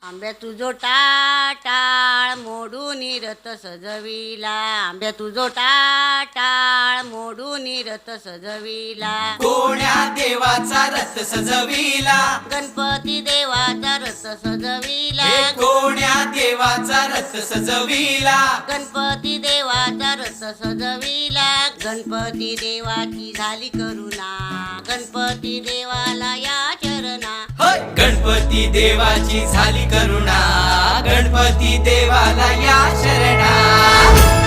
आंब्या तुझो टाळ मोडून रथ सजविला, आंब्या तुझो टाळ मोडून रथ सजविला, कोण्या देवाचा रथ सजविला, गणपती देवाचा रथ सजविला, हे कोण्या देवाचा रथ सजविला, गणपती देवाचा रथ सजविला, गणपती देवाची झाली करुणा, गणपती देवाला या चरणा, होय गणपती देवाची झाली करुणा, गणपती देवाला या शरणा.